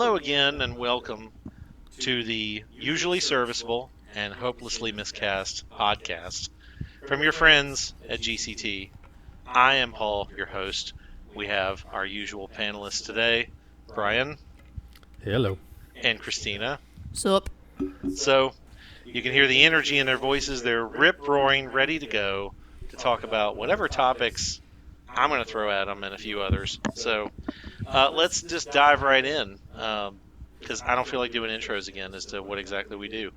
Hello again and welcome to the Usually Serviceable and Hopelessly Miscast podcast from your friends at GCT. I am Paul, your host. We have our usual panelists today, Brian. Hello. And Christina. Sup? So you can hear the energy in their voices. They're rip-roaring, ready to go to talk about whatever topics I'm going to throw at them and a few others. So let's just dive right in, because I don't feel like doing intros again as to what exactly we do.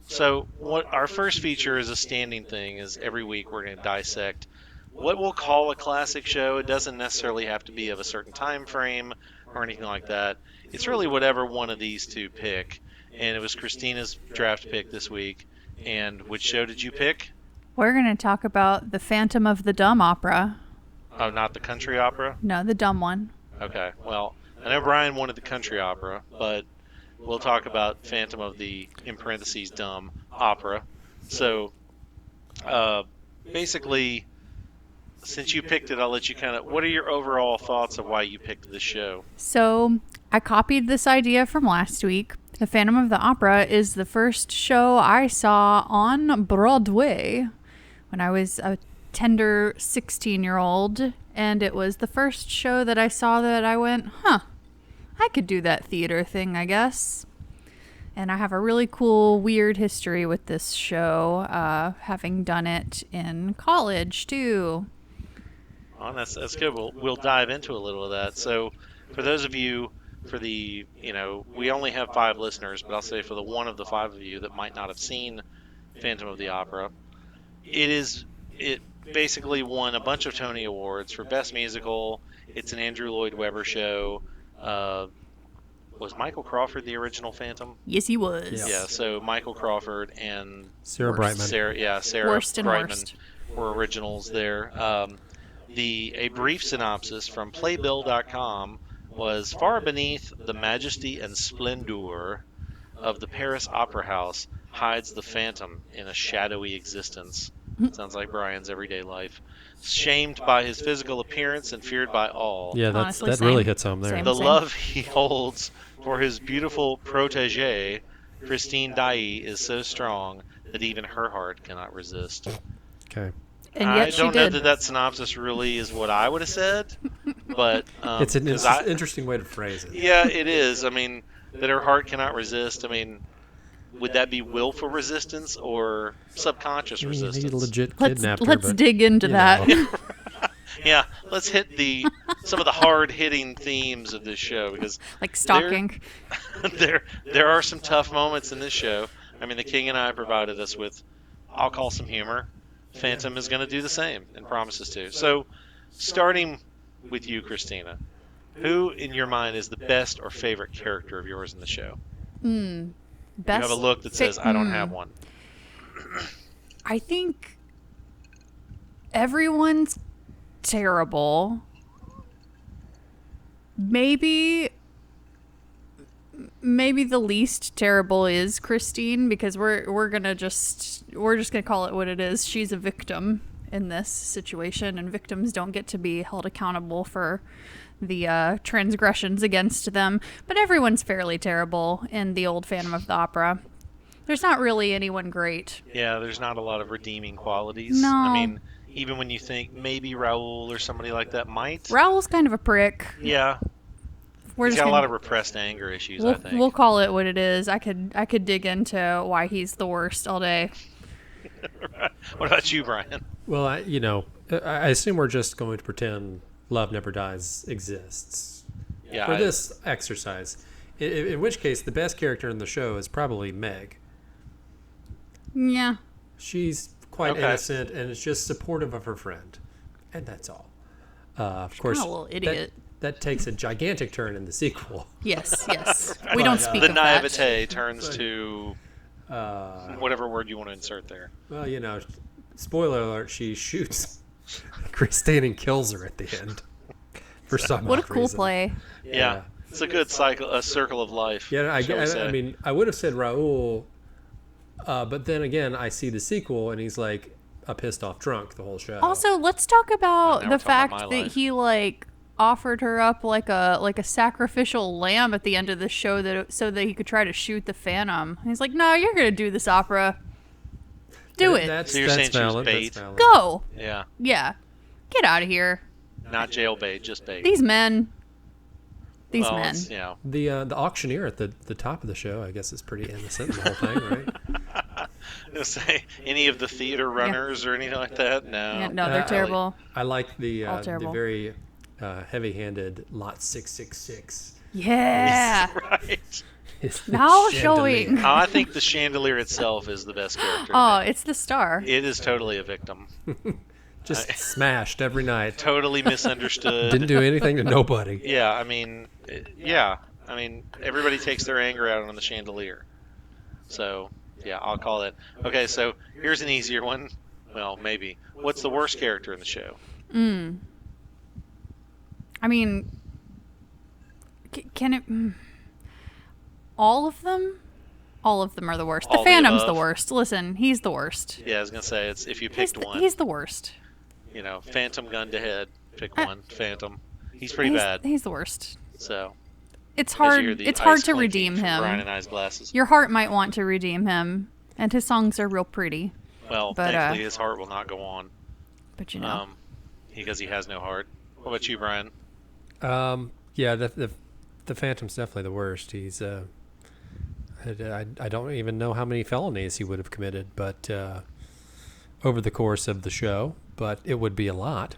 So what our first feature is a standing thing, is every week we're going to dissect what we'll call a classic show. It doesn't necessarily have to be of a certain time frame or anything like that. It's really whatever one of these two pick. And it was Christina's draft pick this week. And which show did you pick? We're going to talk about the Phantom of the Dumb opera. Oh, not the country opera? No, the dumb one. Okay, well, I know Brian wanted the country opera, but we'll talk about Phantom of the, in parentheses, dumb opera. So, basically, since you picked it, I'll let you what are your overall thoughts of why you picked this show? So, I copied this idea from last week. The Phantom of the Opera is the first show I saw on Broadway when I was a tender 16-year-old, and it was the first show that I saw that I went, I could do that theater thing, I guess. And I have a really cool, weird history with this show, having done it in college, too. Oh, that's good. We'll dive into a little of that. So, for those of you, we only have 5 listeners, but I'll say for the one of the 5 of you that might not have seen Phantom of the Opera, it basically won a bunch of Tony Awards for Best Musical. It's an Andrew Lloyd Webber show. Was Michael Crawford the original Phantom? Yes, he was. Yes. Yeah, so Michael Crawford and Sarah Brightman. Sarah Worst and Brightman worst. were originals there. A brief synopsis from Playbill.com was far beneath the majesty and splendor of the Paris Opera House hides the Phantom in a shadowy existence. Sounds like Brian's everyday life. Shamed by his physical appearance and feared by all. Yeah, Honestly, that same. really hits home there. Same. The love he holds for his beautiful protégée, Christine Daae, is so strong that even her heart cannot resist. Okay. And I yet she don't know did. that synopsis really is what I would have said, but It's an 'cause I- interesting way to phrase it. yeah, it is. I mean, that her heart cannot resist. I mean, would that be willful resistance or subconscious I mean, resistance? he legit Let's kidnapped her, let's but, dig into you that. know. Yeah, let's hit some of the hard-hitting themes of this show, because Like stalking. there are some tough moments in this show. I mean, the King and I provided us with, I'll call some humor. Phantom is going to do the same and promises to. So, starting with you, Christina, who in your mind is the best or favorite character of yours in the show? Best. You have a look that says, I don't have one. I think everyone's terrible. Maybe the least terrible is Christine, because we're just gonna call it what it is. She's a victim in this situation, and victims don't get to be held accountable for the transgressions against them. But everyone's fairly terrible in the old Phantom of the Opera. There's not really anyone great. Yeah, there's not a lot of redeeming qualities. No. I mean, even when you think maybe Raoul or somebody like that might. Raoul's kind of a prick. Yeah, We're he's just got a gonna- lot of repressed anger issues, I think. We'll call it what it is. I could dig into why he's the worst all day. What about you, Brian? Well, I assume we're just going to pretend Love Never Dies exists Yeah, for this exercise. In which case, the best character in the show is probably Meg. Yeah. She's quite Okay. innocent and is just supportive of her friend, and that's all. Of course, kinda a little idiot. That takes a gigantic turn in the sequel. Yes. We don't speak the of that. naivete turns to whatever word you want to insert there. Well, spoiler alert: she shoots Christine and kills her at the end. For some What a odd cool reason. play. Yeah, it's a good circle of life. Yeah, shall we say. I mean, I would have said Raoul, but then again, I see the sequel, and he's like a pissed off drunk the whole show. Also, let's talk Now about we're the talking about fact my that life. he offered her up like a sacrificial lamb at the end of the show so that he could try to shoot the Phantom. And he's like, "No, you're gonna do this opera. Do it. So you're saying she was valid. bait? That's valid. Go. Yeah. Yeah. Get out of here. Not jail bait, just bait. These men. These well, men. it's, you know. The auctioneer at the top of the show, I guess, is pretty innocent in the whole thing, right? Say any of the theater runners or anything like that? No. Yeah, no, they're terrible. I like the terrible. very heavy-handed Lot 666. Yeah. Right. Now Chandelier. showing. I think the chandelier itself is the best character. Oh, it's the star. It is totally a victim. Just smashed every night. Totally misunderstood. Didn't do anything to nobody. Yeah, I mean, everybody takes their anger out on the chandelier. So, yeah, I'll call it. Okay, so here's an easier one. Well, maybe. What's the worst character in the show? I mean, can it... All of them? All of them are the worst. All The the Phantom's the above. worst. Listen, he's the worst. Yeah, I was going to say, it's if you picked one. He's the worst. You know, Phantom gun to head. Pick one. Phantom. He's pretty bad. He's the worst. So, It's as you hear hard. the It's hard ice to clinking redeem from Brian him. and I's glasses. Your heart might want to redeem him, and his songs are real pretty. Well, but, thankfully his heart will not go on. But you know, Because he has no heart. What about you, Brian? Yeah, the Phantom's definitely the worst. He's I don't even know how many felonies he would have committed, but over the course of the show, but it would be a lot.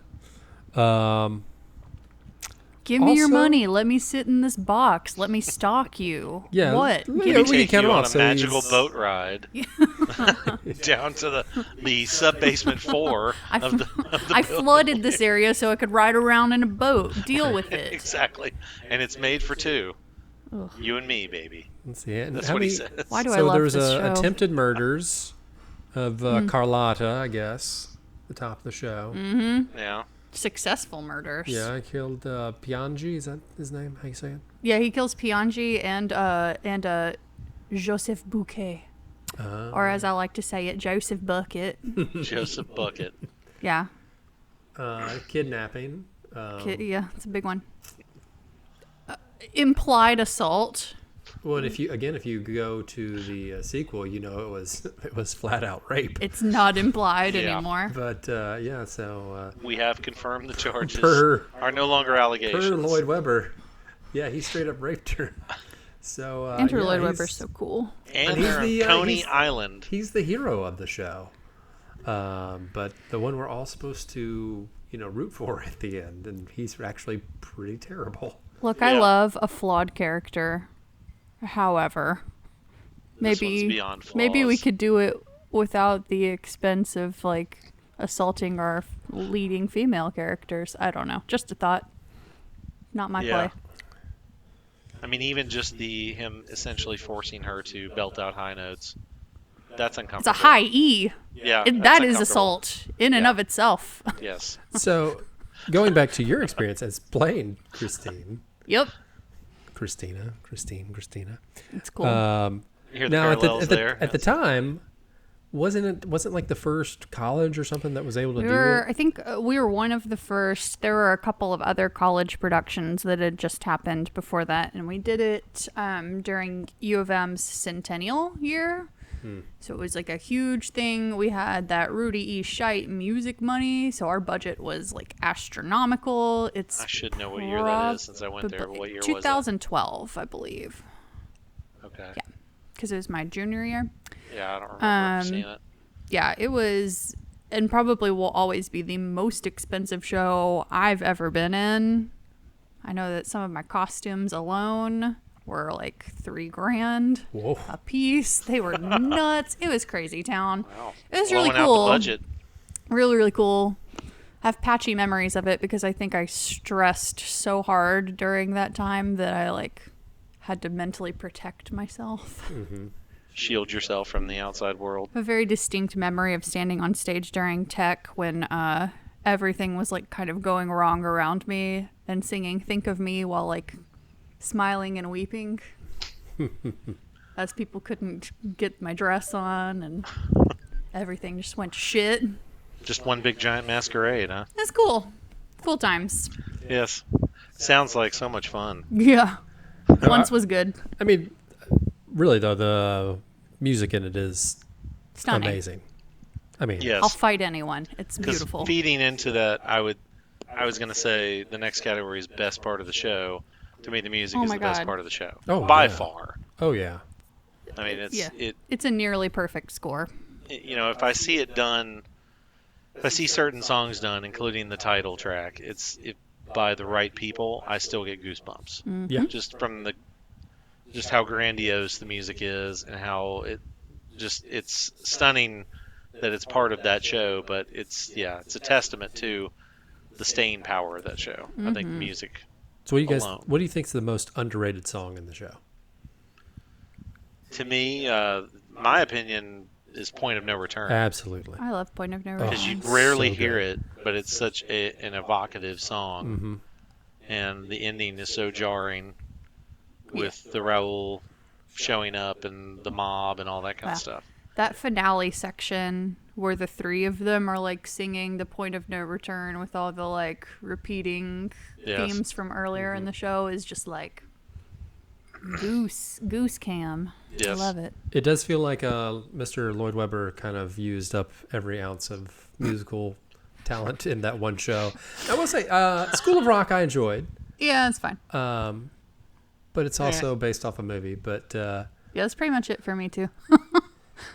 give me your also- money. Let me sit in this box. Let me stalk you. Yeah, What? let Give me me- can Take count you him on off, a so magical he's- boat ride down to the sub-basement 4 of the I building. flooded this area so I could ride around in a boat. Deal with it. Exactly. And it's made for two. Ugh. You and me, baby. Let's see. And That's how what he many- says. Why do I So love there was this show? attempted murders of Carlotta, I guess, the top of the show. Yeah. Successful murders. Yeah, I killed Piangi. Is that his name? How you say it? Yeah, he kills Piangi and Joseph Bouquet, or as I like to say it, Joseph Bucket. Joseph Bucket. Yeah, Kidnapping. yeah, it's a big one. Implied assault. Well, if you go to the sequel, you know it was flat out rape. It's not implied Yeah. anymore. But yeah, so We have confirmed the charges Per- are no longer allegations. per Lloyd Webber, yeah, he straight up raped her. So Andrew yeah, Lloyd he's- Webber's so cool. And he's they're the, on Coney he's- Island. He's the hero of the show, but the one we're all supposed to root for at the end, and he's actually pretty terrible. Look, Yeah. I love a flawed character. However, This one's maybe beyond maybe we flaws. could do it without the expense of like assaulting our leading female characters. I don't know. Just a thought. Not my Yeah. play. I mean, even just him essentially forcing her to belt out high notes. That's It's uncomfortable. a high E. Yeah. And that's that is uncomfortable. assault in and Yeah. of itself. Yes. So, going back to your experience as playing Christine, Yep. Christina. It's cool. You hear the Now, parallels there. at the time, wasn't like the first college or something that was able to we do were, it? I think we were one of the first. There were a couple of other college productions that had just happened before that, and we did it during U of M's centennial year. So it was like a huge thing. We had that Rudy E. Scheidt music money, so our budget was like astronomical. It's I should know what year that is since I went there. What year was it? 2012, I believe, Okay. Yeah. because it was my junior year. Yeah, I don't remember seeing it. Yeah, it was, and probably will always be the most expensive show I've ever been in. I know that some of my costumes alone were like $3,000 Whoa. a piece. They were nuts. It was crazy town. Wow. It was really Blowing out cool. the budget. Really, really cool. I have patchy memories of it because I think I stressed so hard during that time that I like had to mentally protect myself. Shield yourself from the outside world. A very distinct memory of standing on stage during tech when everything was like kind of going wrong around me and singing "Think of Me" while like smiling and weeping as people couldn't get my dress on and everything just went to shit. Just one big giant masquerade, huh? It's cool. Cool times. Yes. Sounds like so much fun. Yeah. No, Once was good. I mean, really though, the music in it is Stunning. amazing. I mean, Yes. I'll fight anyone. It's 'Cause beautiful. feeding into that, I was going to say the next category is best part of the show. To me, the music Oh is my the best God. part of the show. Oh, by yeah. far. oh yeah, I mean, Yeah. it. It's a nearly perfect score. You know, if I see it done, if I see certain songs done, including the title track, by the right people, I still get goosebumps. Yeah. Just from just how grandiose the music is and how it's stunning that it's part of that show, but it's a testament to the staying power of that show. I think music So alone. what do you think's the most underrated song in the show? To me, my opinion is Point of No Return. Absolutely. I love Point of No Because Return. you rarely so hear good. it, but it's such an evocative song, Mm-hmm. and the ending is so jarring with the Raoul showing up and the mob and all that kind Wow. of stuff. That finale section where the three of them are like singing the Point of No Return with all the like repeating Yes. themes from earlier in the show is just like goose cam. I Yes. love it. It does feel like Mr. Lloyd Webber kind of used up every ounce of musical talent in that one show. I will say, School of Rock I enjoyed, Yeah, it's fine. but it's also based off a movie. But Yeah, that's pretty much it for me too.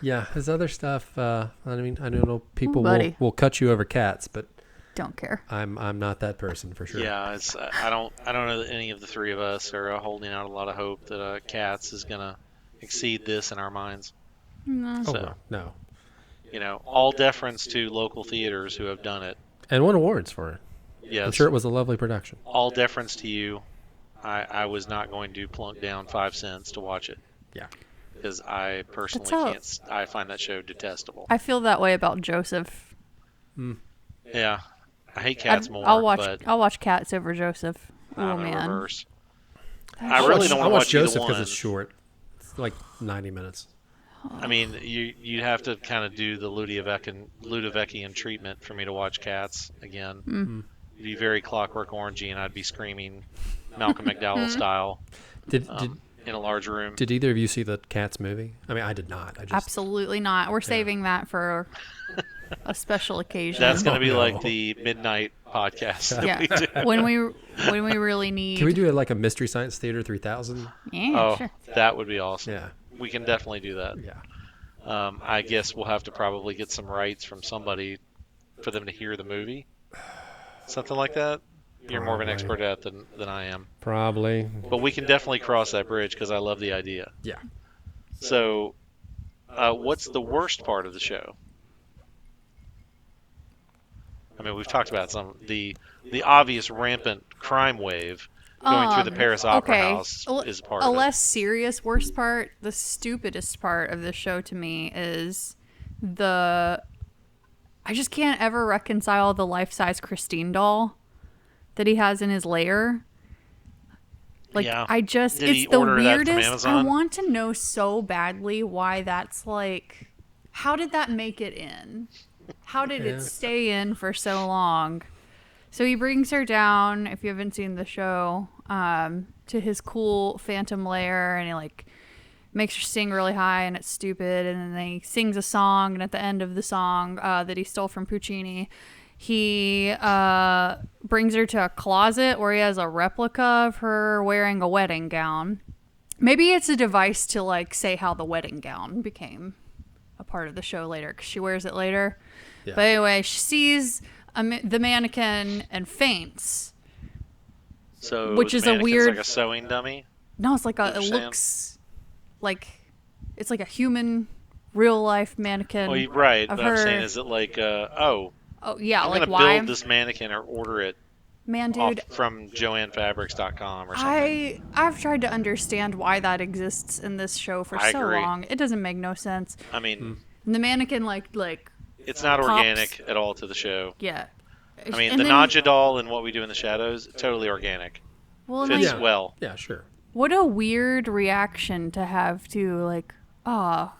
yeah, his other stuff. I mean, I know people buddy. will cut you over Cats, but Don't care. I'm not that person for sure. Yeah, it's I don't know that any of the three of us are holding out a lot of hope that Cats is gonna exceed this in our minds. No. Oh So, no, you know, all deference to local theaters who have done it. and won awards for it. Yes, I'm sure it was a lovely production. all deference to you. I was not going to plunk down 5 cents to watch it. Yeah. Because I personally That's how- can't. I find that show detestable. I feel that way about Joseph. Yeah, I hate Cats more. I'll but watch Cats over Joseph. Oh I'm in man. reverse. I really don't I want to watch watch either Joseph because one. it's short. It's like 90 minutes. I mean, you'd have to kind of do the Ludovician treatment for me to watch Cats again. It'd be very Clockwork Orangey, and I'd be screaming Malcolm McDowell style Did in a large room. Did either of you see the Cats movie? I mean, I did not. I just Absolutely not. We're saving that for a special occasion. That's going to be no. like the midnight podcast that we do. yeah. when we really need. Can we do it like a Mystery Science Theater 3000? Yeah, Oh, sure. that would be awesome. Yeah, We can definitely do that. yeah. I guess we'll have to probably get some rights from somebody for them to hear the movie. Something like that. You're more of an Probably. expert at than I am. Probably. But we can definitely cross that bridge because I love the idea. Yeah. So, what's the worst part of the show? I mean, we've talked about the obvious rampant crime wave going through the Paris Opera House is part a of it. less serious worst part, the stupidest part of the show to me is I just can't ever reconcile the life-size Christine doll that he has in his lair. Like, Yeah. Did Did he it's the order that from weirdest. I Amazon? want to know so badly why that's like, how did that make it in? How did Yeah. it stay in for so long? So he brings her down, if you haven't seen the show, to his cool phantom lair, and he like makes her sing really high, and it's stupid. And then he sings a song, and at the end of the song that he stole from Puccini, he brings her to a closet where he has a replica of her wearing a wedding gown. Maybe it's a device to like say how the wedding gown became a part of the show later, because she wears it later. Yeah. But anyway, she sees the mannequin and faints. So Which the is a mannequin's weird- like a sewing dummy. No, it's like You it understand? looks like it's like a human, real life mannequin. Oh, you're right. of But I'm her. saying is it like, Oh yeah, I'm like gonna why? build this mannequin or order it Man, off dude, from JoanneFabrics.com or something. I've tried to understand why that exists in this show for I so agree. long. It doesn't make no sense. I mean, And the mannequin like it's not pops. organic at all to the show. yeah. I mean, And the then- Nadja doll and What We Do in the Shadows, totally organic. Well, Fits like, well. Yeah, sure. what a weird reaction to have to like, oh,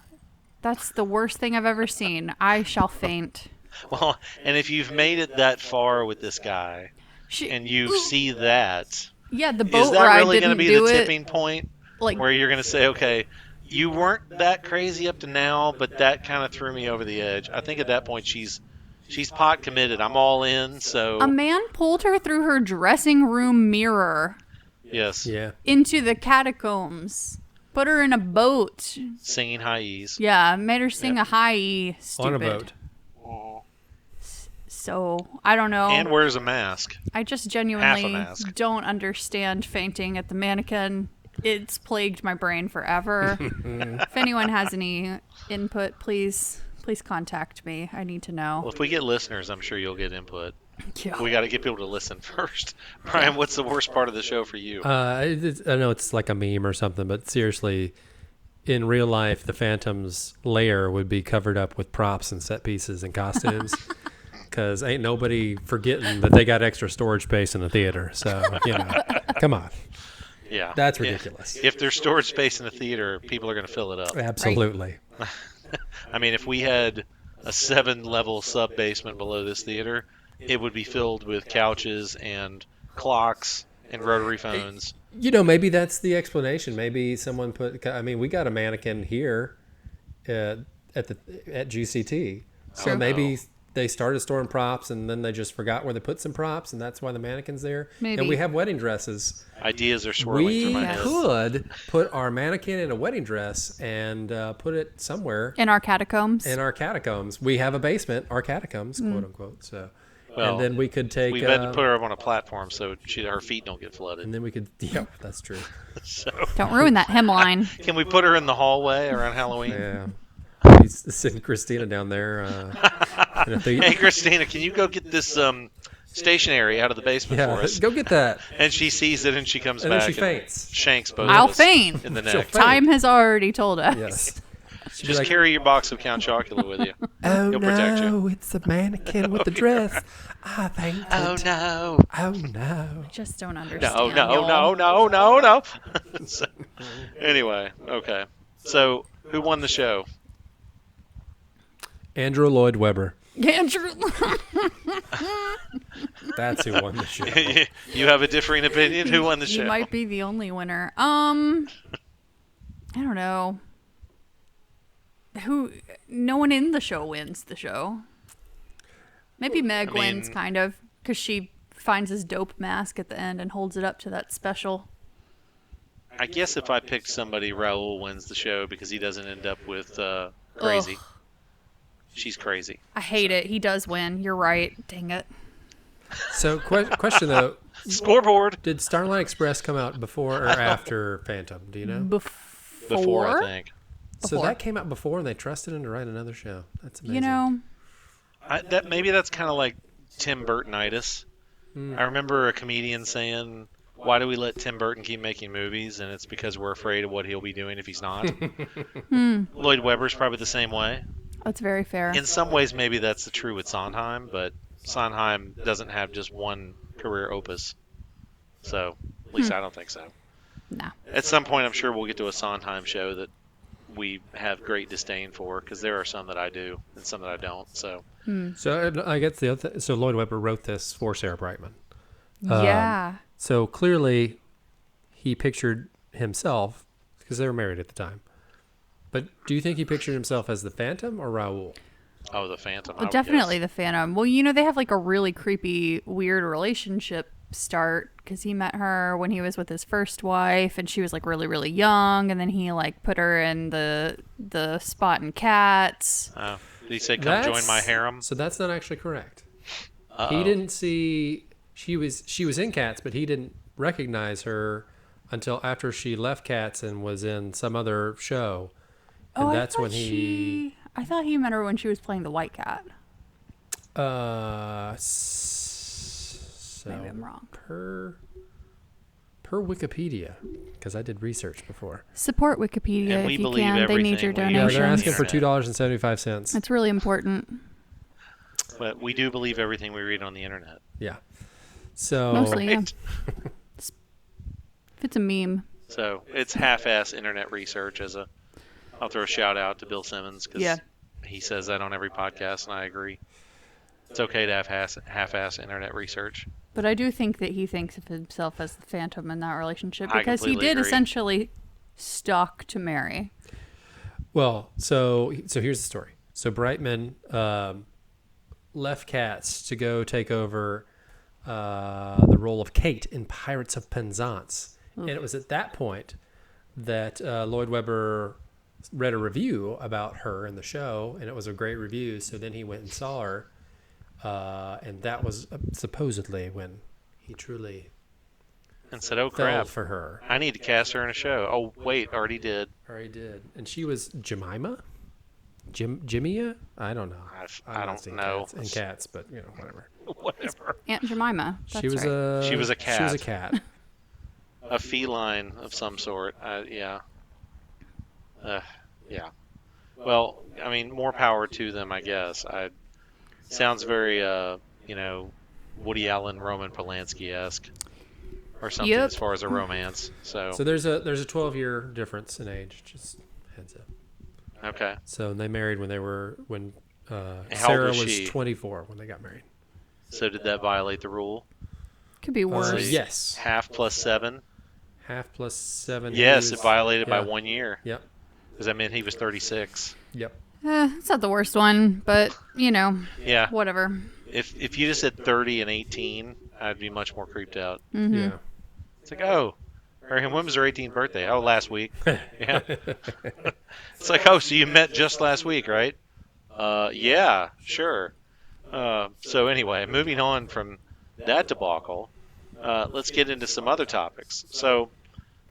that's the worst thing I've ever seen. I shall faint. Well, and if you've made it that far with this guy She, and you see that, Yeah, the Is boat that ride really going didn't to be do the it. tipping point Like, where you're going to say, okay, you weren't that crazy up to now, but that kind of threw me over the edge? I think at that point she's pot committed. I'm all in. a So man pulled her through her dressing room mirror yes, Yeah. into the catacombs. Put her in a boat. singing high E's. Yeah, made her sing a high E. Stupid. On a boat. So, I don't know. And wears a mask. I just Half a genuinely mask. don't understand fainting at the mannequin. It's plagued my brain forever. If anyone has any input, please contact me. I need to know. Well, if we get listeners, I'm sure you'll get input. Yeah. We got to get people to listen first. Brian, what's the worst part of the show for you? I know it's like a meme or something, but seriously, in real life, the Phantom's lair would be covered up with props and set pieces and costumes. Because ain't nobody forgetting that they got extra storage space in the theater. So, come on. Yeah. That's ridiculous. If there's storage space in the theater, people are going to fill it up. Absolutely. I mean, if we had a 7-level sub-basement below this theater, it would be filled with couches and clocks and rotary phones. Maybe that's the explanation. Maybe someone we got a mannequin here at GCT. So True. maybe they started storing props and then they just forgot where they put some props, and that's why the mannequin's there. Maybe. And we have wedding dresses. Ideas are swirling through We my head. could put our mannequin in a wedding dress and put it somewhere In our catacombs. in our catacombs. We have a basement, our catacombs, quote unquote. So, Well, and then we could take. We've had to put her up on a platform so her feet don't get flooded. and then we could. Yeah, that's true. So, Don't ruin that hemline. can we put her in the hallway around Halloween? Yeah. He's sitting Christina down there. And if they, Hey, Christina, can you go get this stationery out of the basement for yeah, us? go get that. And she sees it and she comes And then back she faints. shanks both I'll of us faint. in the She'll neck. faint. Time has already told us. Yes. She'd be Just like, carry your box of Count Chocula with you. oh He'll protect you. no, it's a mannequin with the dress. I fainted. Oh no! Oh no. Just don't understand. No! So, anyway, okay. So, who won the show? Andrew Lloyd Webber. Andrew. That's who won the show. You have a differing opinion. Who won the show? You might be the only winner. I don't know. No one in the show wins the show. Maybe Meg wins, kind of, because she finds his dope mask at the end and holds it up to that special. I guess if I picked somebody, Raul wins the show because he doesn't end up with crazy. Ugh. She's crazy. I hate it. He does win. You're right. Dang it. So, question though: Scoreboard. did Starlight Express come out before or after Phantom? Do you know? Before, I think. So Before. that came out before, and they trusted him to write another show. That's amazing. You know, Maybe that's kind of like Tim Burtonitis. I remember a comedian saying, "Why do we let Tim Burton keep making movies?" And it's because we're afraid of what he'll be doing if he's not. Lloyd Webber's probably the same way. that's very fair. In some ways, maybe that's true with Sondheim, but Sondheim doesn't have just one career opus. So, at least I don't think so. No. At some point, I'm sure we'll get to a Sondheim show that we have great disdain for, because there are some that I do and some that I don't. So, So I guess the other so Lloyd Webber wrote this for Sarah Brightman. Yeah. So clearly, he pictured himself because they were married at the time. But do you think he pictured himself as the Phantom or Raoul? oh, the Phantom. I Well, would definitely guess. the Phantom. Well, they have like a really creepy, weird relationship start because he met her when he was with his first wife, and she was like really, really young, and then he like put her in the spot in Cats. Did he say, "Come join my harem"? So that's not actually correct. Uh-oh. He didn't see she was in Cats, but he didn't recognize her until after she left Cats and was in some other show. And that's when I thought he met her when she was playing the White Cat. So Maybe I'm wrong. Per Wikipedia, because I did research before. Support Wikipedia And if we you believe can. They need everything your we Yeah, Donations. they're donations. asking for $2.75. It's really important. But we do believe everything we read on the internet. Yeah. So Mostly, yeah. Right? If it's a meme. So it's half-ass internet research. I'll throw a shout out to Bill Simmons because Yeah. he says that on every podcast, and I agree. It's okay to have half-ass internet research. But I do think that he thinks of himself as the Phantom in that relationship I because he completely did agree. essentially stalk to marry. Well, so here's the story. So Brightman left Katz to go take over the role of Kate in Pirates of Penzance. And it was at that point that Lloyd Webber read a review about her in the show, and it was a great review. So then he went and saw her, and that was supposedly when he truly And said, "Oh fell crap, for her. I need to cast her in a show." Oh wait, already did. Already did. And she was Jemima? Jimmia? I don't know. I I'm not don't seeing know. cats, but whatever. Whatever. Aunt Jemima. That's She was right. She was a She was a cat. cat. A feline of some sort. Yeah. Yeah. Well, I mean, more power to them, I guess. Sounds very, Woody Allen, Roman Polanski-esque, or something Yep. as far as a romance. So So there's a 12-year difference in age. Just heads up. okay. So they married when How old Sarah was was she? 24 when they got married. So did that violate the rule? Could be worse. Yes. Half plus 7? Half plus 7. Yes, he it was- violated by yeah. 1 year. Yep. Because that meant he was 36. Yep. It's not the worst one, but Yeah. whatever. If you just said 30 and 18, I'd be much more creeped out. Mm-hmm. Yeah. It's like, oh, or when was her 18th birthday? Oh, last week. Yeah. It's like, oh, so you met just last week, right? Yeah, sure. So anyway, moving on from that debacle, let's get into some other topics. So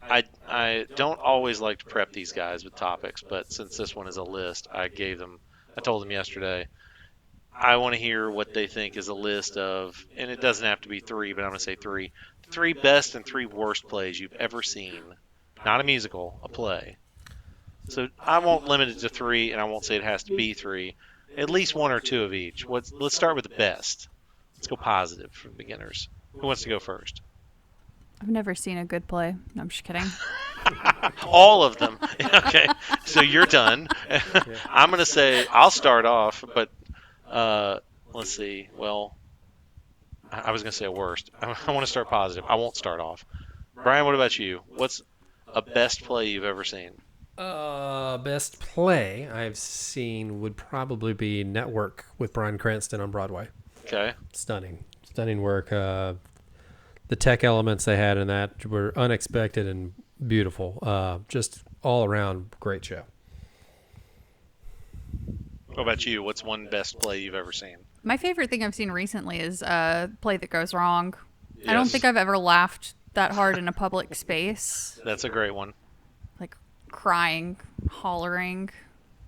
I don't always like to prep these guys with topics, but since this one is a list, I told them yesterday, I want to hear what they think is a list of, and it doesn't have to be 3, but I'm going to say 3. 3 best and 3 worst plays you've ever seen. Not a musical, a play. So I won't limit it to 3, and I won't say it has to be 3. At least 1 or 2 of each. Let's start with the best. Let's go positive for beginners. Who wants to go first? I've never seen a good play. No, I'm just kidding. All of them. Okay, so you're done. I'm going to say, I'll start off, but let's see. Well, I was going to say worst. I want to start positive. I won't start off. Brian, what about you? What's a best play you've ever seen? Best play I've seen would probably be Network with Bryan Cranston on Broadway. Okay. Stunning work. The tech elements they had in that were unexpected and beautiful. Just all around great show. What about you? What's one best play you've ever seen? My favorite thing I've seen recently is a play that goes wrong. I don't Yes. think I've ever laughed that hard in a public space. That's a great one. Like crying, hollering,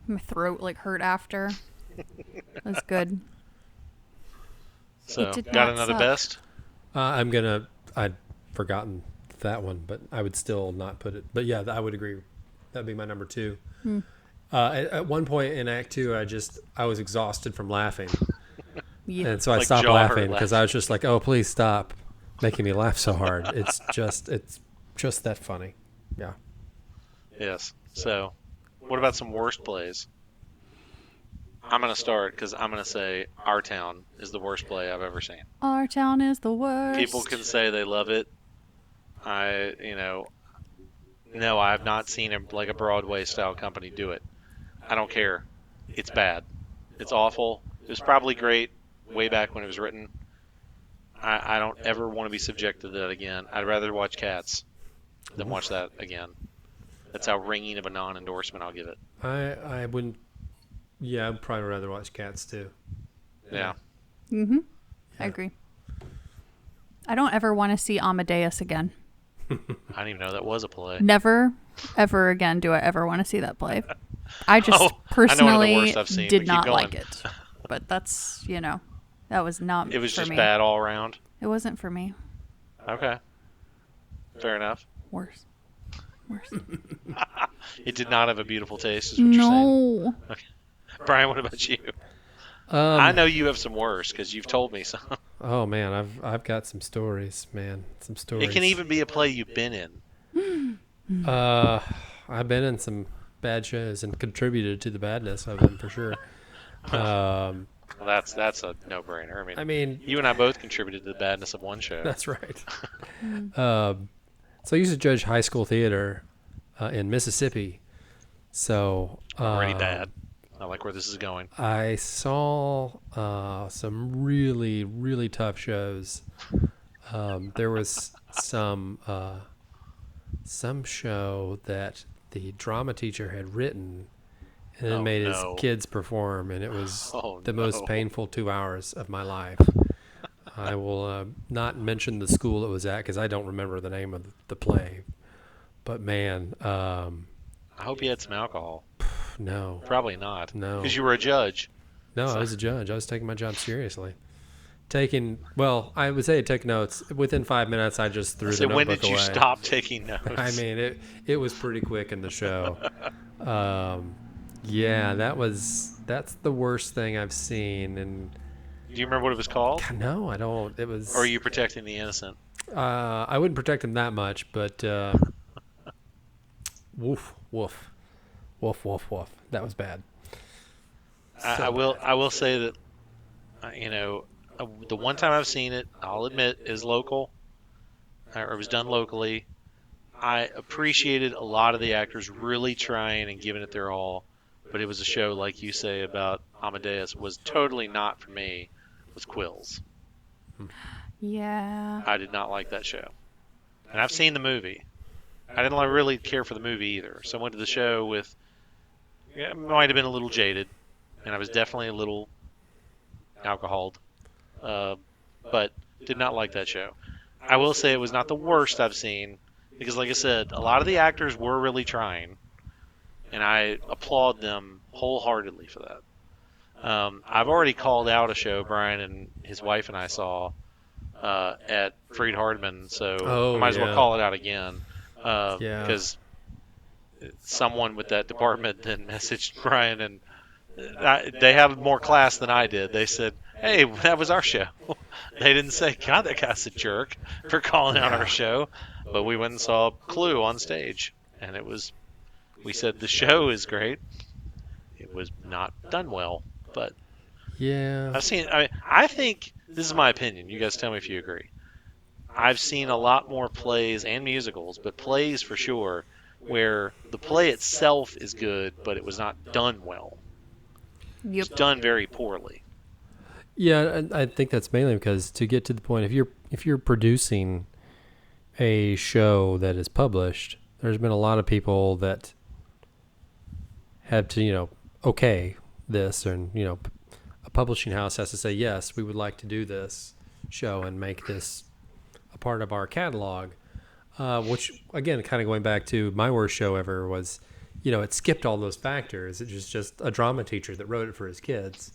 my throat hurt after. That's good. So, did got not another suck. best? I'd forgotten that one, but I would still not put it. But yeah, I would agree. That'd be my number 2. At one point in Act 2, I was exhausted from laughing. Yeah. And so I Like stopped jaw hurt laughing because I was just like, oh, please stop making me laugh so hard. It's just that funny. Yeah. Yes. So, what about some worst plays? I'm going to start because I'm going to say Our Town is the worst play I've ever seen. Our town is the worst. People can say they love it. No, I have not seen a Broadway style company do it. I don't care. It's bad. It's awful. It was probably great way back when it was written. I don't ever want to be subjected to that again. I'd rather watch Cats than watch that again. That's how ringing of a non-endorsement I'll give it. I wouldn't. Yeah, I'd probably rather watch Cats too. Yeah. Mm-hmm. I agree. I don't ever want to see Amadeus again. I didn't even know that was a play. Never, ever again do I ever want to see that play. I just Oh, I know one of the personally worst I've seen, did but keep not going. like it. But that's, that was not It was for just me. bad all around. It wasn't for me. Okay. Fair enough. Worse. It did not have a beautiful taste, is what you're saying. No. Brian, what about you? I know you have some worse because you've told me some. Oh man, I've got some stories, man. Some stories. It can even be a play you've been in. I've been in some bad shows and contributed to the badness of them for sure. Well, that's a no-brainer. I mean, you and I both contributed to the badness of one show. that's right. So I used to judge high school theater in Mississippi. So Already bad. I like where this is going. I saw some really, really tough shows. There was some show that the drama teacher had written and then made his kids perform, and it was the most painful 2 hours of my life. I will not mention the school it was at because I don't remember the name of the play. But man, I hope you had some alcohol. No. Probably not. No. Because you were a judge. No, I was a judge. I was taking my job seriously. I would say I took notes. Within 5 minutes, I just threw the notebook away. When did you stop taking notes? I mean, it was pretty quick in the show. Yeah, that's the worst thing I've seen. And do you remember what it was called? No, I don't. It was. Or are you protecting the innocent? I wouldn't protect him that much, but woof, woof, woof, woof, woof. That was bad. I will say that, the one time I've seen it, I'll admit, is local, or it was done locally. I appreciated a lot of the actors really trying and giving it their all, but it was a show, like you say about Amadeus, was totally not for me. It was Quills. Yeah. I did not like that show. And I've seen the movie. I didn't really care for the movie either. So I went to the show with, might have been a little jaded, and I was definitely a little alcoholed, but did not like that show. I will say it was not the worst I've seen, because like I said, a lot of the actors were really trying, and I applaud them wholeheartedly for that. I've already called out a show Brian and his wife and I saw at Freed Hardman, so I might as well call it out again, because someone with that department then messaged Brian, and they have more class than I did. They said, "Hey, that was our show." They didn't say, "God, that guy's a jerk for calling out our show." But we went and saw Clue on stage, and we said the show is great. It was not done well, but yeah, I think this is my opinion. You guys tell me if you agree. I've seen a lot more plays and musicals, but plays for sure, where the play itself is good, but it was not done well. Yep. It's done very poorly. Yeah, I think that's mainly because to get to the point, if you're producing a show that is published, there's been a lot of people that have to, okay this, and, a publishing house has to say, yes, we would like to do this show and make this a part of our catalog, which, again, kind of going back to my worst show ever was, it skipped all those factors. It was just a drama teacher that wrote it for his kids.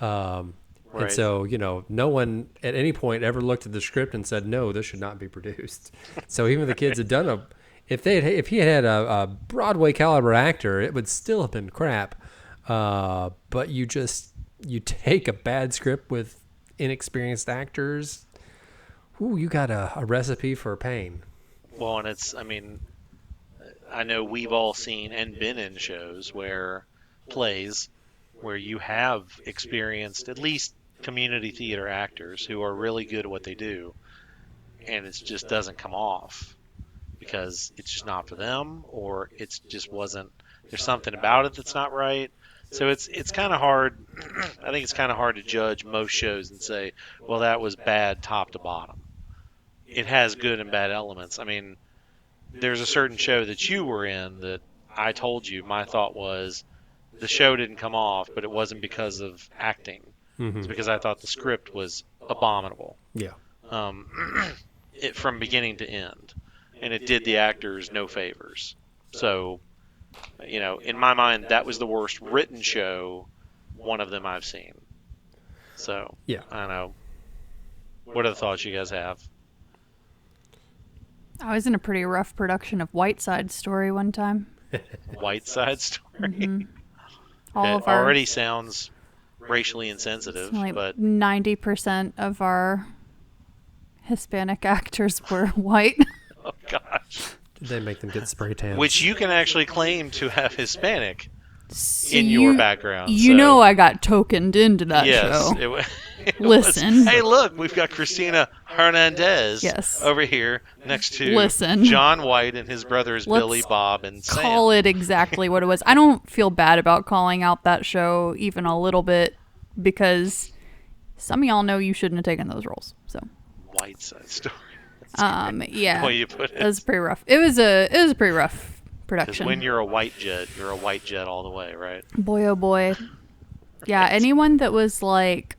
Right. And so, no one at any point ever looked at the script and said, no, this should not be produced. So even the kids had done if he had a Broadway caliber actor, it would still have been crap. But you take a bad script with inexperienced actors. Ooh, you got a recipe for pain. Well, and I know we've all seen and been in shows plays where you have experienced at least community theater actors who are really good at what they do, and it just doesn't come off because it's just not for them, or it's just wasn't. There's something about it that's not right. So it's kind of hard. I think it's kind of hard to judge most shows and say, well, that was bad top to bottom. It has good and bad elements. There's a certain show that you were in that I told you my thought was the show didn't come off, but it wasn't because of acting. Mm-hmm. It's because I thought the script was abominable. Yeah. From beginning to end. And it did the actors no favors. So, in my mind, that was the worst written show, one of them I've seen. So, yeah. I don't know. What are the thoughts you guys have? I was in a pretty rough production of White Side Story one time. White Side Story? Mm-hmm. That already sounds racially insensitive. But 90% of our Hispanic actors were white. Oh, gosh. Did they make them get spray tans? Which you can actually claim to have Hispanic in your background. You so. know I got tokened into that Yes, show. it Listen. Was, hey, look, we've got Christina Hernandez Yes. over here next to Listen. John White and his brothers Billy, Bob, and Sam. Call it exactly what it was. I don't feel bad about calling out that show even a little bit because some of y'all know you shouldn't have taken those roles. So White Side Story. Yeah, The way you put it. It was pretty rough. It was a pretty rough Because production. when you're a white jet all the way, right? Boy, oh boy. Yeah, anyone that was like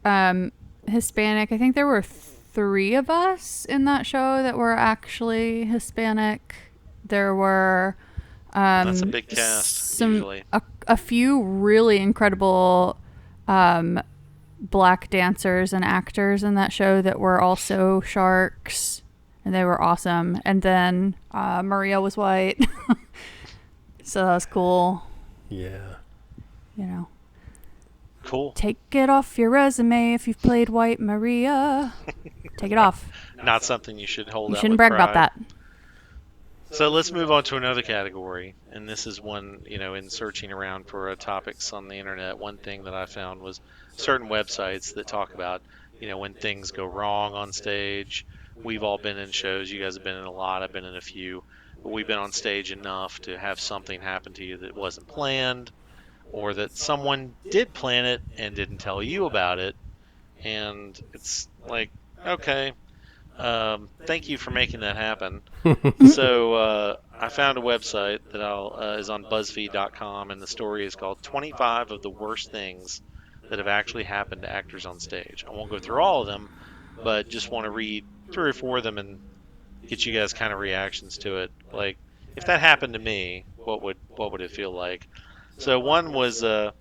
Hispanic, I think there were 3 of us in that show that were actually Hispanic. There were That's a big cast, usually. A few really incredible black dancers and actors in that show that were also sharks, and they were awesome. And then Maria was white, so that was cool. Yeah. You know. Cool. Take it off your resume if you've played White Maria. Take it off. Not something you should hold You out shouldn't with brag about pride. that. So let's move on to another category, and this is one, in searching around for topics on the internet, one thing that I found was certain websites that talk about, when things go wrong on stage. We've all been in shows. You guys have been in a lot. I've been in a few. But we've been on stage enough to have something happen to you that wasn't planned, or that someone did plan it and didn't tell you about it. And it's like, okay, thank you for making that happen. So I found a website that is on BuzzFeed.com, and the story is called 25 of the Worst Things That Have Actually Happened to Actors on Stage. I won't go through all of them, but just want to read 3 or 4 of them and get you guys kind of reactions to it. Like, if that happened to me, what would it feel like? So one was the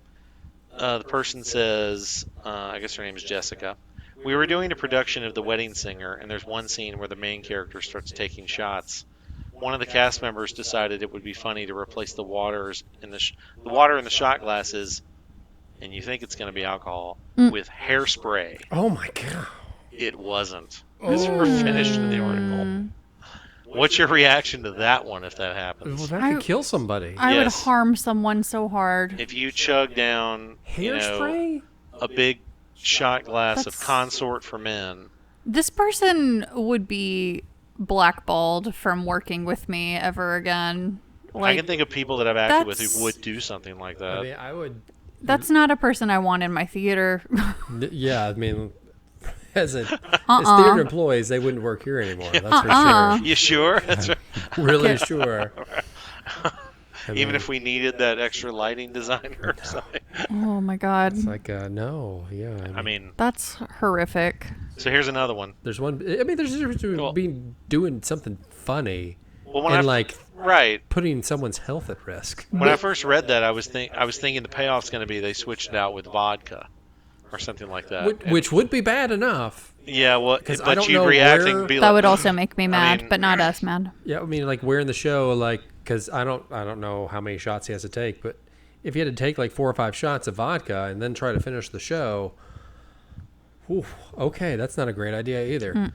person says, I guess her name is Jessica. We were doing a production of The Wedding Singer, and there's one scene where the main character starts taking shots. One of the cast members decided it would be funny to replace the water in the shot glasses, and you think it's going to be alcohol, with hairspray. Oh my god. It wasn't. As we're finished with the article. What's your reaction to that one if that happens? Well, that could kill somebody. I would Yes. harm someone so hard. If you chug down, Hairspray? a big shot glass of That's- Consort for Men. This person would be blackballed from working with me ever again. I can think of people that I've acted with that's- who would do something like that. I mean, I would. That's not a person I want in my theater. Yeah, I mean, as theater employees, they wouldn't work here anymore. That's for sure. You sure? That's right. Really sure. I Even mean, if we needed that extra lighting designer or something. Oh my god. it's like no, yeah. I mean, That's horrific. so here's another one. there's one. I mean, there's a difference between doing something funny Well, when and I like right. putting someone's health at risk. When I first read that, I was thinking the payoff's going to be they switched it out with vodka or something like that. Which would be bad enough. Yeah, well, 'Cause I but don't you know react where- and be That like, would also make me mad, mean- but not us, man. Yeah, I mean, like wearing the show, like, because I don't know how many shots he has to take, but if he had to take like 4 or 5 shots of vodka and then try to finish the show, whew, okay, that's not a great idea either.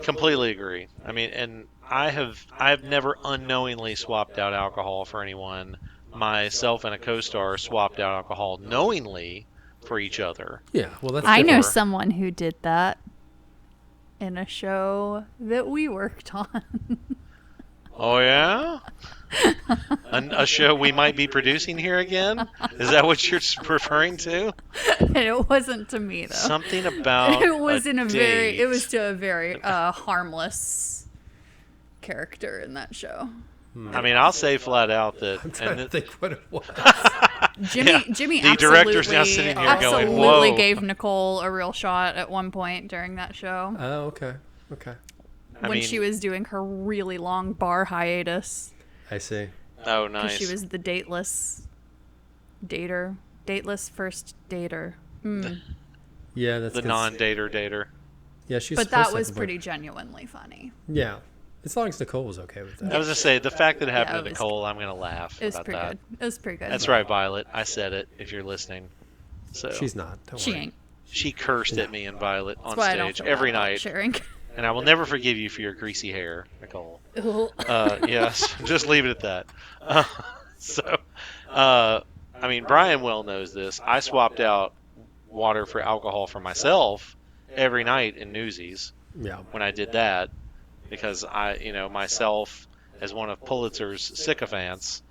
completely agree. I mean, and I've never unknowingly swapped out alcohol for anyone. Myself and a co-star swapped out alcohol knowingly for each other. Yeah, well, that's I know different. someone who did that in a show that we worked on. Oh yeah, a show we might be producing here again. Is that what you're referring to? And it wasn't to me though. Something about It was date. it was to a very harmless character in that show. I mean, I'll say flat out that. I'm trying to think what it was. Jimmy The director's now sitting here going, absolutely "Whoa." gave Nicole a real shot at one point during that show Oh, okay. I when mean, she was doing her really long bar hiatus I see. Oh, 'cause nice. she was the dateless first dater. Yeah, that's the non-dater. Yeah, she's. But supposed that to was have a pretty genuinely funny. Yeah, as long as Nicole was okay with that. I was gonna say the fact that it happened Yeah, to it was- Nicole, I'm gonna laugh It was about pretty that. good. It was pretty good. That's right, Violet. I said it. If you're listening, so She's not. Don't She worry. ain't. she cursed at me and Violet on That's why I don't stage feel every bad about night, sharing. and I will never forgive you for your greasy hair, Nicole. Yes, just leave it at that. So, I I mean, Brian well knows this. I swapped out water for alcohol for myself every night in Newsies Yeah. when I did that, because myself as one of Pulitzer's sycophants,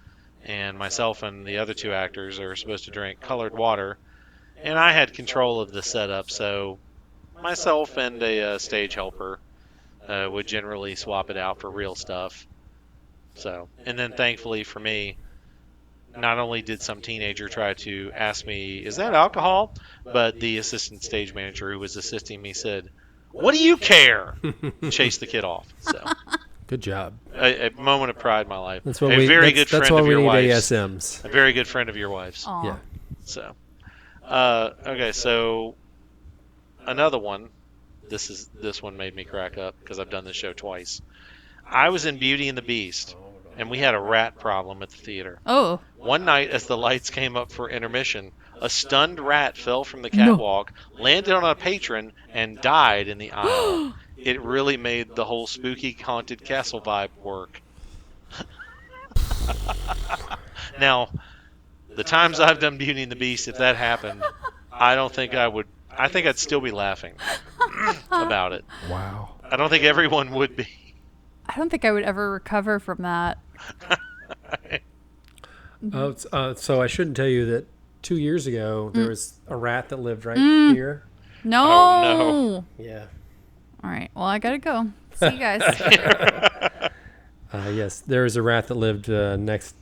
and myself and the other two actors are supposed to drink colored water, and I had control of the setup, so myself and a stage helper would generally swap it out for real stuff. So, and then thankfully for me, not only did some teenager try to ask me, "Is that alcohol?" but the assistant stage manager who was assisting me said, "What do you care?" Chased the kid off. So, Good job. a moment of pride in my life. That's what a we. very That's, good that's friend why of we your need wife's. ASMs. A very good friend of your wife's. Aw. Yeah. So, okay, so another one. This one made me crack up because I've done this show twice. I was in Beauty and the Beast, and we had a rat problem at the theater. Oh. One night, as the lights came up for intermission, a stunned rat fell from the catwalk, landed on a patron, and died in the aisle. It really made the whole spooky haunted castle vibe work. Now, the times I've done Beauty and the Beast, if that happened, I don't think I would. I think I'd still be laughing about it. Wow. I don't think everyone would be. I don't think I would ever recover from that. So I shouldn't tell you that 2 years ago there was a rat that lived right here. No. Oh, Yeah. All right. Well, I gotta go. See you guys. Yes, there was a rat that lived next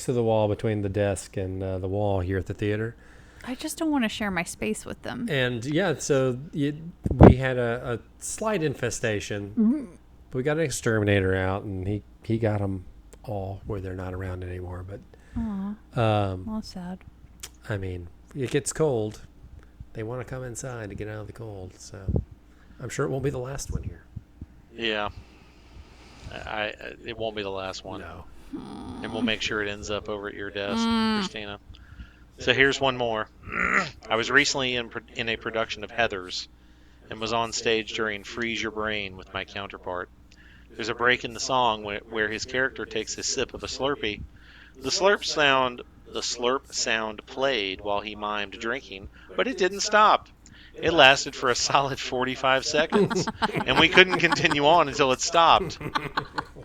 to the wall between the desk and the wall here at the theater. I just don't want to share my space with them. And yeah, so we had a slight infestation. We got an exterminator out, and he got them all where they're not around anymore. But Aw. Well, that's sad. I mean, it gets cold. They want to come inside to get out of the cold. So I'm sure it won't be the last one here. Yeah. It won't be the last one. No. And we'll make sure it ends up over at your desk, Christina. So here's one more. I was recently in a production of Heathers and was on stage during Freeze Your Brain with my counterpart. There's a break in the song where his character takes a sip of a Slurpee. The slurp sound played while he mimed drinking, but it didn't stop. It lasted for a solid 45 seconds, and we couldn't continue on until it stopped.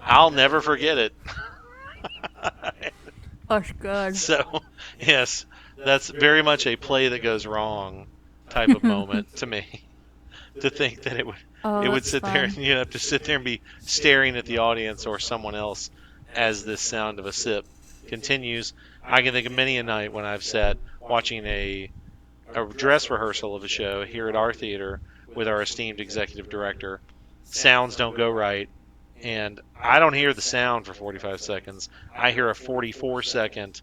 I'll never forget it. That's good. So, yes, that's very much a play that goes wrong type of moment to me. To think that it would That's sit fun. there and you'd have to sit there and be staring at the audience or someone else as this sound of a sip continues. I can think of many a night when I've sat watching a dress rehearsal of a show here at our theater with our esteemed executive director. Sounds don't go right, and I don't hear the sound for 45 seconds. I hear a 44-second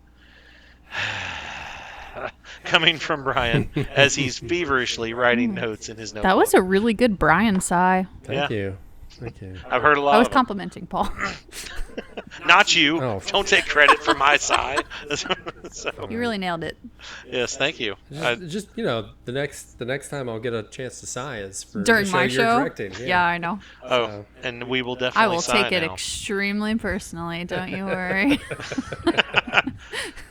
coming from Brian as he's feverishly writing notes in his notebook. That was a really good Brian sigh. Thank Yeah. you. I've heard a lot I was of them. complimenting Paul. Not you. Oh. Don't take credit for my sigh. So, You really nailed it. yes, thank you. Just the next time I'll get a chance to sigh is for During the show my you're show? directing. Yeah, I know. And we will I definitely will sigh take it now. extremely personally. Don't you worry.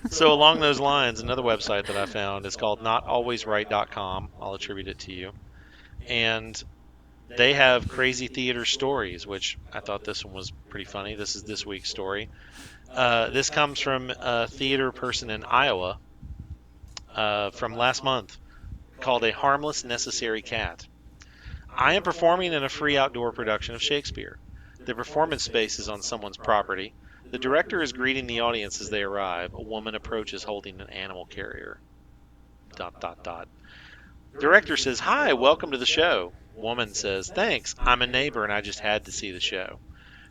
So along those lines, another website that I found is called notalwaysright.com. I'll attribute it to you. And they have crazy theater stories, which I thought this one was pretty funny. This is this week's story. This comes from a theater person in Iowa from last month called A Harmless Necessary Cat. I am performing in a free outdoor production of Shakespeare. The performance space is on someone's property. The director is greeting the audience as they arrive. A woman approaches holding an animal carrier. ... Director says, "Hi, welcome to the show." Woman says, "Thanks, I'm a neighbor and I just had to see the show."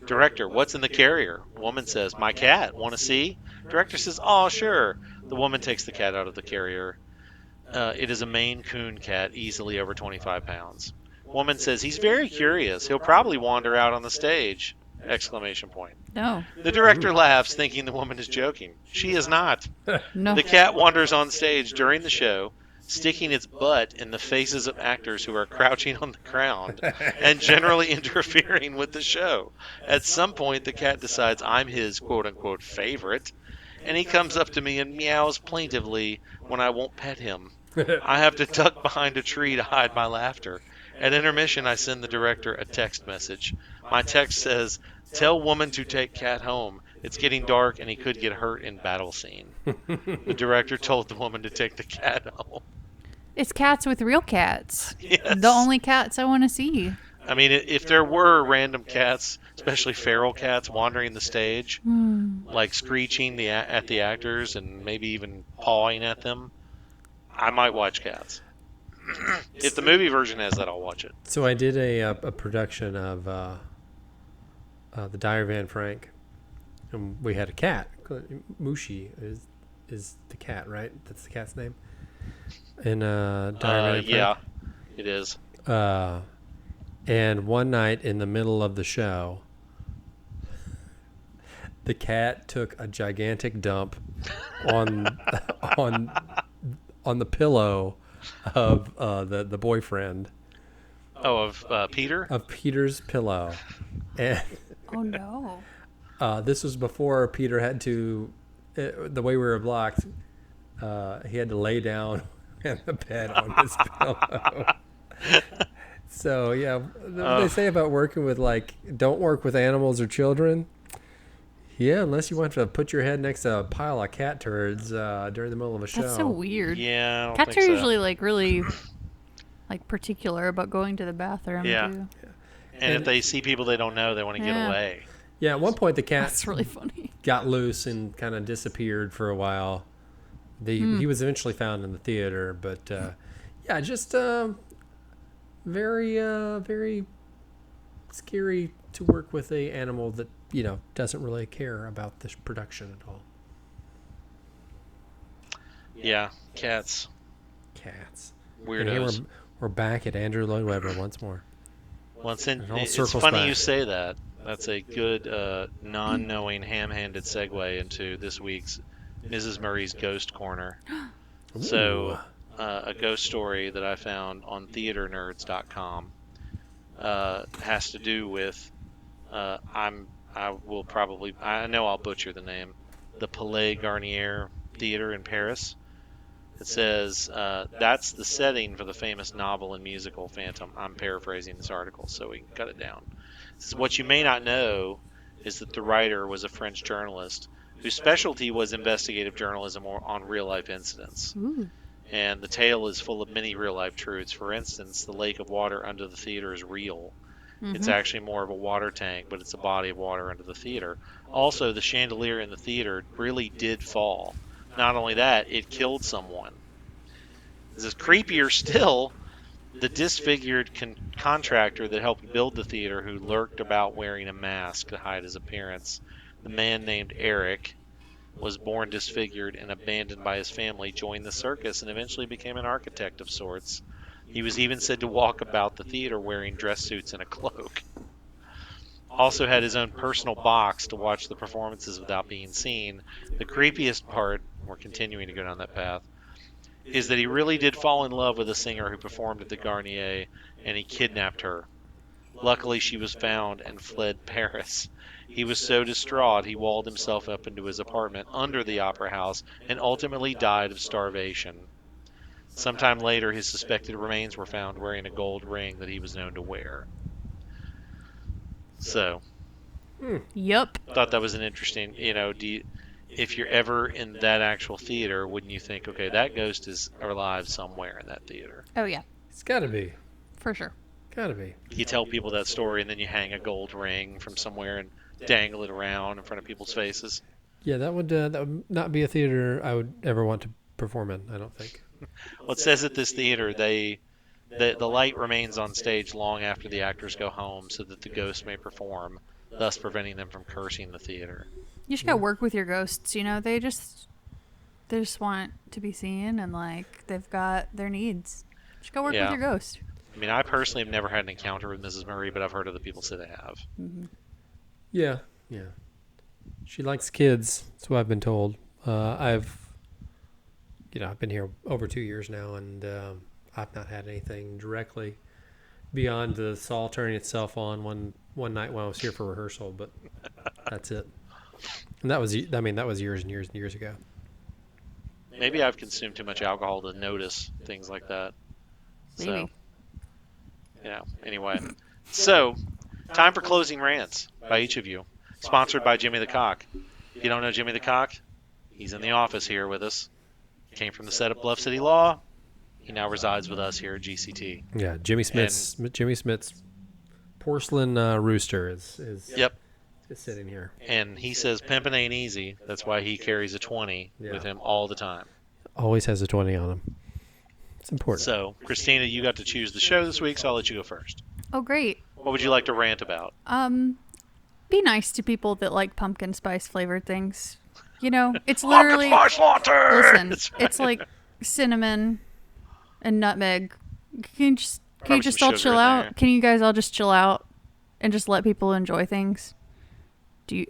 Director, "What's in the carrier?" Woman says, "My cat. Want to see?" Director says, "Oh, sure." The woman takes the cat out of the carrier. It is a Maine Coon cat, easily over 25 pounds. Woman says, "He's very curious. He'll probably wander out on the stage!" Exclamation point. No. The director laughs, thinking the woman is joking. She is not. No. The cat wanders on stage during the show, sticking its butt in the faces of actors who are crouching on the ground and generally interfering with the show. At some point, the cat decides I'm his quote-unquote favorite and he comes up to me and meows plaintively when I won't pet him. I have to duck behind a tree to hide my laughter. At intermission, I send the director a text message. My text says, "Tell woman to take cat home. It's getting dark and he could get hurt in battle scene." The director told the woman to take the cat home. It's cats with real cats. Yes. The only cats I want to see. I mean, if there were random cats, especially feral cats, wandering the stage, like screeching at the actors and maybe even pawing at them, I might watch Cats. If the movie version has that, I'll watch it. So I did a production of the Diary of Anne Frank, and we had a cat. Mushi is the cat, right? That's the cat's name. In Diary of Anne Frank. Yeah, it is. And one night in the middle of the show, the cat took a gigantic dump on the pillow of the boyfriend. Oh, of Peter? Of Peter's pillow. And Oh, no. this was before Peter had to, the way we were blocked, he had to lay down in the bed on his pillow. So, yeah, they say about working with, don't work with animals or children. Yeah, unless you want to put your head next to a pile of cat turds during the middle of a show. That's so weird. Yeah, I don't Cats think are so. usually really particular about going to the bathroom. Yeah. Too. And if they see people they don't know, they want to get Yeah. away. Yeah, at one point the cat That's really funny. got loose and kind of disappeared for a while. He was eventually found in the theater, but yeah, just very very scary to work with a animal that doesn't really care about this production at all. Yeah, cats. Cats. Weirdos. And here we're back at Andrew Lloyd Webber once more. Well, it's circles funny back. you say that. That's a good non-knowing, ham-handed segue into this week's Mrs. Murray's Ghost Corner. So, a ghost story that I found on theaternerds.com has to do with I know I'll butcher the name, the Palais Garnier Theater in Paris. It says that's the setting for the famous novel and musical Phantom. I'm paraphrasing this article, so we can cut it down. It says, what you may not know is that the writer was a French journalist whose specialty was investigative journalism on real-life incidents. Ooh. And the tale is full of many real-life truths. For instance, the lake of water under the theater is real. It's actually more of a water tank, but it's a body of water under the theater. Also, the chandelier in the theater really did fall. Not only that, it killed someone. This is creepier still. The disfigured contractor that helped build the theater, who lurked about wearing a mask to hide his appearance, the man named Eric, was born disfigured and abandoned by his family, joined the circus, and eventually became an architect of sorts. He was even said to walk about the theater wearing dress suits and a cloak. Also had his own personal box to watch the performances without being seen. The creepiest part, we're continuing to go down that path, is that he really did fall in love with a singer who performed at the Garnier, and he kidnapped her. Luckily, she was found and fled Paris. He was so distraught he walled himself up into his apartment under the opera house and ultimately died of starvation. Sometime later, his suspected remains were found wearing a gold ring that he was known to wear. So, Yep. thought that was an interesting, if you're ever in that actual theater, wouldn't you think, okay, that ghost is alive somewhere in that theater? Oh, yeah. It's got to be. For sure. Got to be. You tell people that story, and then you hang a gold ring from somewhere and dangle it around in front of people's faces. Yeah, that would not be a theater I would ever want to perform in, I don't think. Well, it says at this theater, the light remains on stage long after the actors go home so that the ghost may perform, thus preventing them from cursing the theater. You just gotta work with your ghosts. They just want to be seen, and they've got their needs. Just go work with Yeah. your ghost. I mean, I personally have never had an encounter with Mrs. Murray, but I've heard other people say they have. Yeah. She likes kids. That's what I've been told. I've been here over 2 years now, and I've not had anything directly beyond the saw turning itself on one night when I was here for rehearsal, but that's it. And that was years and years and years ago. Maybe I've consumed too much alcohol to notice things like that. Maybe. So, anyway. So, time for closing rants by each of you. Sponsored by Jimmy the Cock. If you don't know Jimmy the Cock, he's in the office here with us. Came from the set of Bluff City Law. He now resides with us here at GCT. Yeah, Jimmy Smith's porcelain rooster is Yep. sitting here. And he says pimping ain't easy. That's why he carries a 20 with him all the time. Always has a 20 on him. It's important. So, Christina, you got to choose the show this week, so I'll let you go first. Oh, great. What would you like to rant about? Be nice to people that like pumpkin spice flavored things. You know, it's literally listen. It's like cinnamon and nutmeg. Can you just all chill out? There. Can you guys all just chill out and just let people enjoy things? Do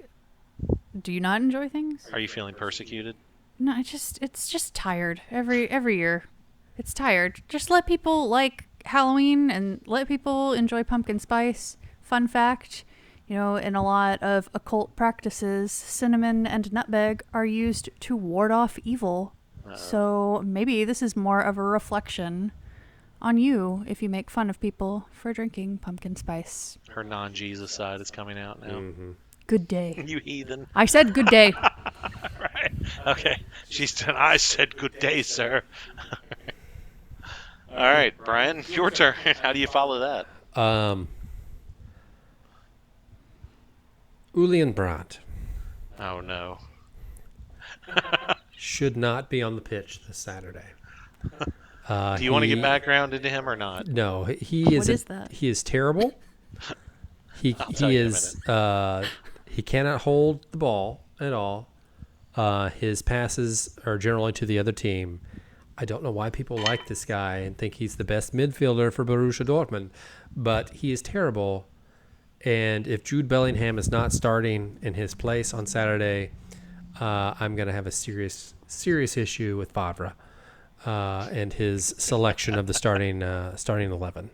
you not enjoy things? Are you feeling persecuted? No, it's just tired every year. It's tired. Just let people like Halloween and let people enjoy pumpkin spice. Fun fact, in a lot of occult practices, cinnamon and nutmeg are used to ward off evil. So maybe this is more of a reflection on you if you make fun of people for drinking pumpkin spice. Her non-Jesus side is coming out now. Mm-hmm. Good day. You heathen. I said good day. Right. Okay. I said good day, sir. All right, Brian, your turn. How do you follow that? Julian Brandt Oh, no. should not be on the pitch this Saturday. Do you want to get background into him or not? No, he is. What is that? He is terrible. He is. He cannot hold the ball at all. His passes are generally to the other team. I don't know why people like this guy and think he's the best midfielder for Borussia Dortmund, but he is terrible. And if Jude Bellingham is not starting in his place on Saturday, I'm going to have a serious issue with Favre and his selection of the starting 11.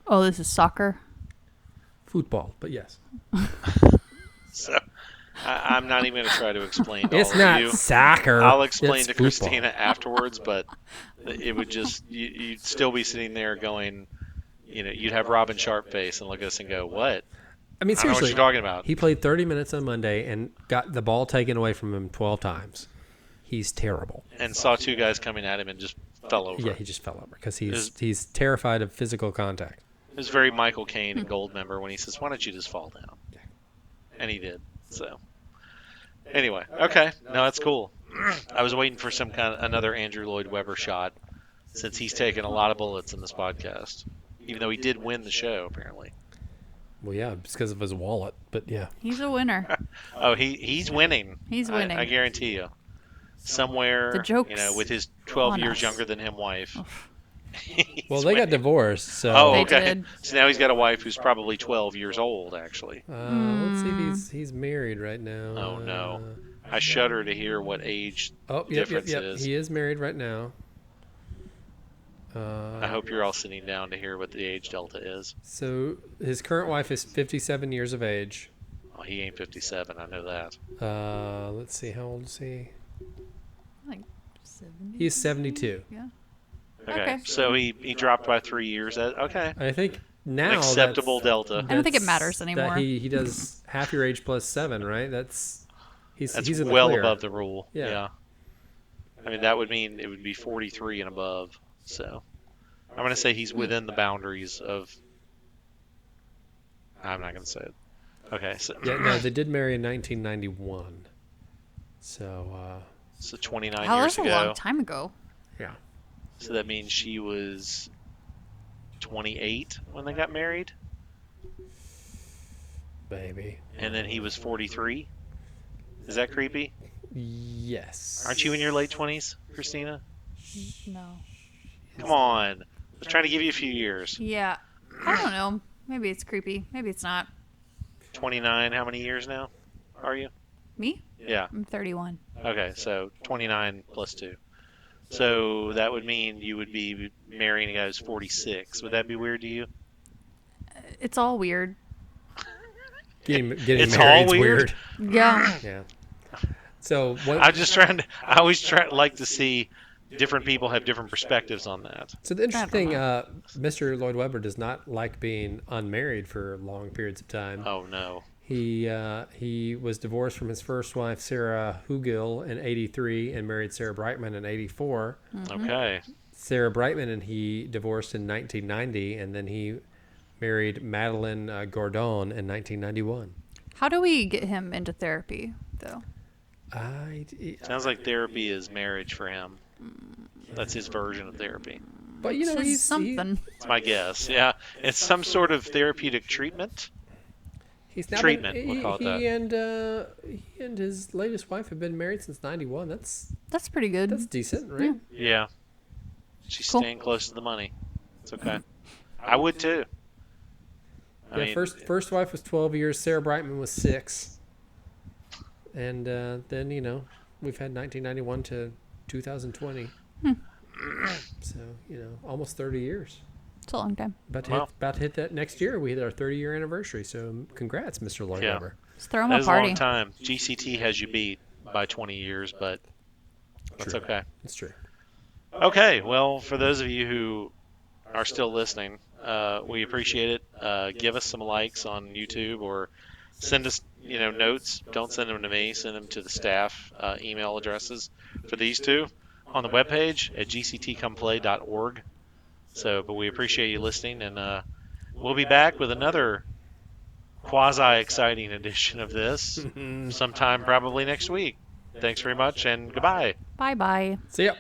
Oh, this is soccer? Football, but yes. So, I'm not even going to try to explain to It's all not of you. soccer. I'll explain it's to football. Christina afterwards, but it would just, you'd still be sitting there going, you'd have Robin Sharp face and look at us and go, what? I mean, I don't know what seriously, you're talking about. he played 30 minutes on Monday and got the ball taken away from him 12 times. He's terrible. And saw two guys coming at him and just fell over. Yeah, he just fell over because he's terrified of physical contact. It was very Michael Caine and Goldmember when he says, why don't you just fall down? And he did. So, anyway, okay. No, that's cool. I was waiting for some kind of another Andrew Lloyd Webber shot since he's taken a lot of bullets in this podcast, even though he did win the show, apparently. Well, yeah, it's because of his wallet, but yeah. He's a winner. Oh, he's winning. He's winning. I guarantee you. Somewhere, The joke's with his 12 on years us. younger than him wife. Well, they got divorced, so... Oh, They okay. did. So now he's got a wife who's probably 12 years old, actually. Let's see if he's married right now. Oh, no. I shudder to hear what age difference it is. He is married right now. I hope you're all sitting down to hear what the age delta is. So his current wife is 57 years of age. Oh, he ain't 57, I know that. Let's see, how old is he? Like 70? He's 72. Yeah. Okay, Okay. so he dropped by 3 years. Okay, I think now an acceptable delta. I don't think it that's- matters anymore. That he does half your age plus 7, right? He's That's in the well clear. above the rule. Yeah. Yeah. I mean, that would mean it would be 43 and above. So I'm going to say he's within the boundaries of. I'm not going to say it. Okay, so, Yeah, no, they did marry in 1991. So, so 29 Oh, years that's a ago. long time ago. yeah. So that means she was 28 when they got married, Baby. and then he was 43. Is that creepy? Yes. Aren't you in your late 20s, Christina? No. Come on. I was trying to give you a few years. Yeah. I don't know. Maybe it's creepy. Maybe it's not. 29, how many years now are you? Me? Yeah. I'm 31. Okay, so 29 plus 2. So that would mean you would be marrying a guy who's 46. Would that be weird to you? It's all weird. Getting It's married's all weird? Yeah. Yeah. So what? I'm just trying to. I always like to see different people have different perspectives on that. So the interesting thing, know. Mr. Lloyd Webber does not like being unmarried for long periods of time. Oh no. He was divorced from his first wife Sarah Hugill in '83 and married Sarah Brightman in '84. Okay. Sarah Brightman and he divorced in 1990, and then he married Madeline Gordon in 1991. How do we get him into therapy, though? Sounds like therapy is marriage for him. That's his version of therapy. But you know, Says he's something. That's my guess. Yeah, it's some sort of therapeutic treatment. He's not Treatment, we'll call it he and his latest wife have been married since '91. That's pretty good. That's decent, right? Yeah. She's Cool. staying close to the money. It's okay. I would too. I mean, First wife was 12 years. Sarah Brightman was 6. And then, you know, we've had 1991 to 2020. So, you know, almost 30 years. It's a long time. About to hit that next year. We hit our 30-year anniversary. So, congrats, Mr. Lloyd Yeah. Webber. Let's throw him that a is a long party. time. GCT has you beat by 20 years, but that's True. okay. It's true. Okay, well, for those of you who are still listening, we appreciate it. Give us some likes on YouTube or send us, notes. Don't send them to me. Send them to the staff email addresses for these two on the webpage at gctcomeplay.org. But we appreciate you listening, and we'll be back with another quasi-exciting edition of this sometime probably next week. Thanks very much, and goodbye. Bye-bye. See ya.